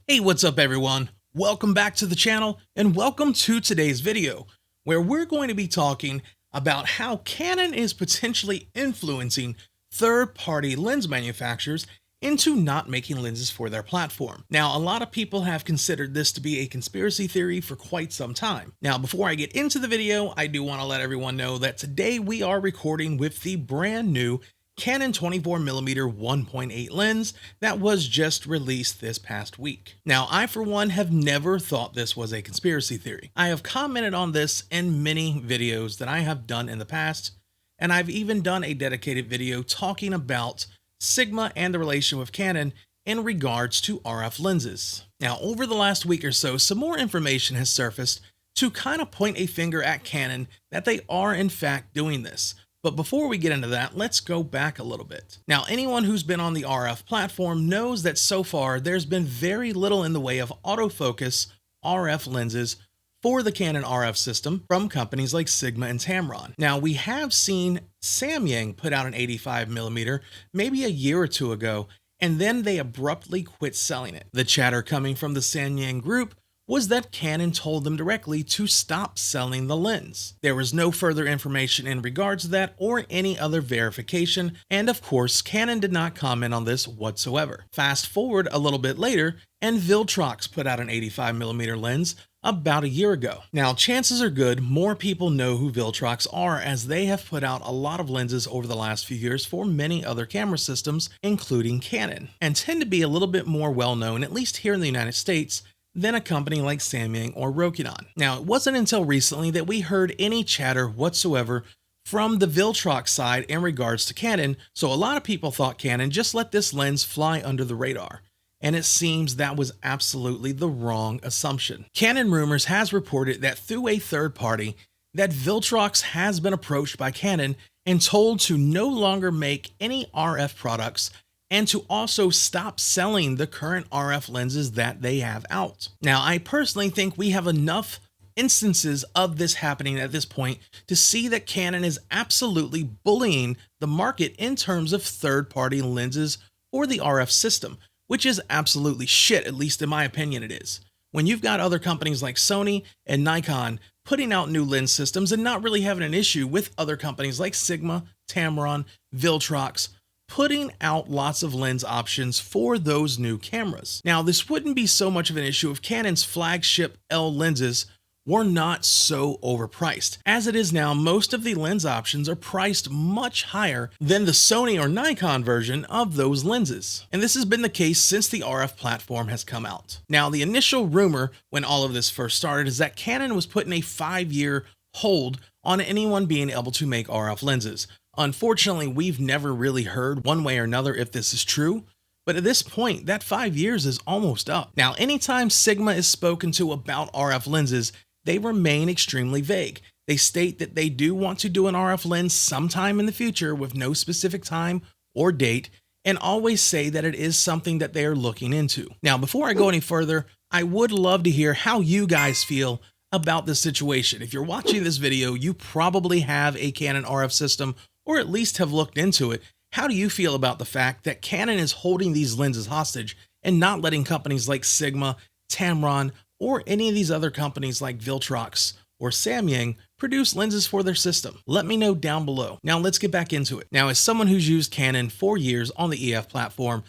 Hey, what's up everyone? Welcome back to the channel and welcome to today's video, where we're going to be talking about how Canon is potentially influencing third-party lens manufacturers into not making lenses for their platform. Now, a lot of people have considered this to be a conspiracy theory for quite some time. Now, before I get into the video, I do want to let everyone know that today we are recording with the brand new Canon 24mm 1.8 lens that was just released this past week. Now, I for one have never thought this was a conspiracy theory. I have commented on this in many videos that I have done in the past, and I've even done a dedicated video talking about Sigma and the relation with Canon in regards to RF lenses. Now, over the last week or so, some more information has surfaced to kind of point a finger at Canon that they are in fact doing this. But before we get into that, let's go back a little bit. Now, anyone who's been on the RF platform knows that so far there's been very little in the way of autofocus RF lenses for the Canon RF system from companies like Sigma and Tamron. Now, we have seen Samyang put out an 85mm maybe a year or two ago, and then they abruptly quit selling it. The chatter coming from the Samyang group was that Canon told them directly to stop selling the lens. There was no further information in regards to that or any other verification, and of course, Canon did not comment on this whatsoever. Fast forward a little bit later, and Viltrox put out an 85mm lens about a year ago. Now, chances are good more people know who Viltrox are, as they have put out a lot of lenses over the last few years for many other camera systems, including Canon, and tend to be a little bit more well known, at least here in the United States, than a company like Samyang or Rokinon. Now, it wasn't until recently that we heard any chatter whatsoever from the Viltrox side in regards to Canon, so a lot of people thought Canon just let this lens fly under the radar. And it seems that was absolutely the wrong assumption. Canon Rumors has reported that through a third party, that Viltrox has been approached by Canon and told to no longer make any RF products and to also stop selling the current RF lenses that they have out. Now, I personally think we have enough instances of this happening at this point to see that Canon is absolutely bullying the market in terms of third-party lenses for the RF system, which is absolutely shit, at least in my opinion it is. When you've got other companies like Sony and Nikon putting out new lens systems and not really having an issue with other companies like Sigma, Tamron, Viltrox, putting out lots of lens options for those new cameras. Now, this wouldn't be so much of an issue if Canon's flagship L lenses were not so overpriced. As it is now, most of the lens options are priced much higher than the Sony or Nikon version of those lenses. And this has been the case since the RF platform has come out. Now, the initial rumor when all of this first started is that Canon was putting a 5-year hold on anyone being able to make RF lenses. Unfortunately, we've never really heard one way or another if this is true, but at this point, that 5 years is almost up. Now, anytime Sigma is spoken to about RF lenses, they remain extremely vague. They state that they do want to do an RF lens sometime in the future with no specific time or date, and always say that it is something that they are looking into. Now, before I go any further, I would love to hear how you guys feel about this situation. If you're watching this video, you probably have a Canon RF system, or at least have looked into it. How do you feel about the fact that Canon is holding these lenses hostage and not letting companies like Sigma, Tamron, or any of these other companies like Viltrox or Samyang produce lenses for their system? Let me know down below. Now let's get back into it. Now, as someone who's used Canon for years on the EF platform,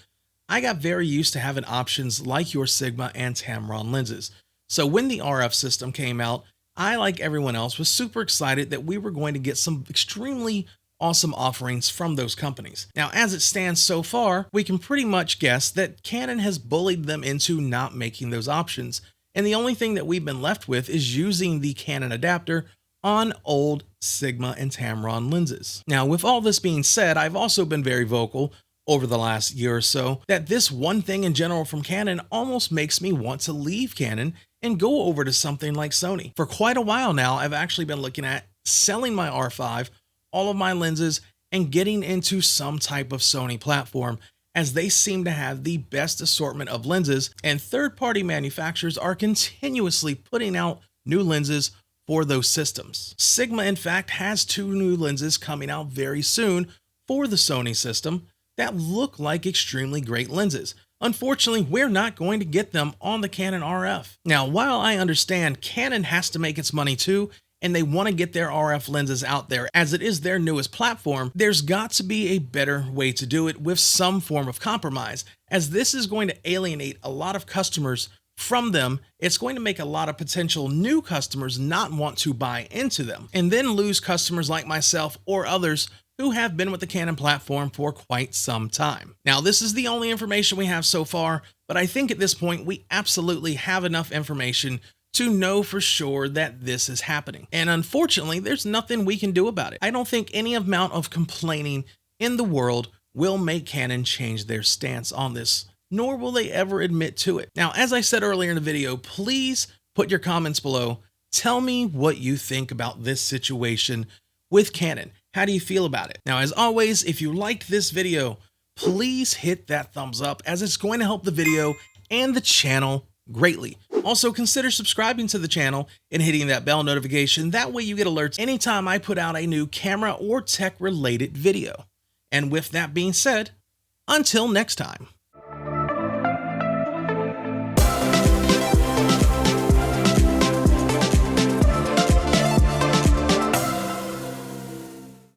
I got very used to having options like your Sigma and Tamron lenses. So when the RF system came out, I, like everyone else, was super excited that we were going to get some extremely awesome offerings from those companies. Now, as it stands so far, we can pretty much guess that Canon has bullied them into not making those options, and the only thing that we've been left with is using the Canon adapter on old Sigma and Tamron lenses. Now, with all this being said, I've also been very vocal over the last year or so that this one thing in general from Canon almost makes me want to leave Canon and go over to something like Sony. For quite a while now, I've actually been looking at selling my R5, all of my lenses, and getting into some type of Sony platform, as they seem to have the best assortment of lenses, and third-party manufacturers are continuously putting out new lenses for those systems. Sigma, in fact, has 2 new lenses coming out very soon for the Sony system that look like extremely great lenses. Unfortunately, we're not going to get them on the Canon RF. Now, while I understand Canon has to make its money too, and they want to get their RF lenses out there as it is their newest platform, there's got to be a better way to do it with some form of compromise, as this is going to alienate a lot of customers from them. It's going to make a lot of potential new customers not want to buy into them, and then lose customers like myself or others who have been with the Canon platform for quite some time. Now, this is the only information we have so far, but I think at this point we absolutely have enough information to know for sure that this is happening. And unfortunately, there's nothing we can do about it. I don't think any amount of complaining in the world will make Canon change their stance on this, nor will they ever admit to it. Now, as I said earlier in the video, please put your comments below. Tell me what you think about this situation with Canon. How do you feel about it? Now, as always, if you liked this video, please hit that thumbs up, as it's going to help the video and the channel greatly. Also, consider subscribing to the channel and hitting that bell notification. That way you get alerts anytime I put out a new camera or tech related video. And with that being said, until next time.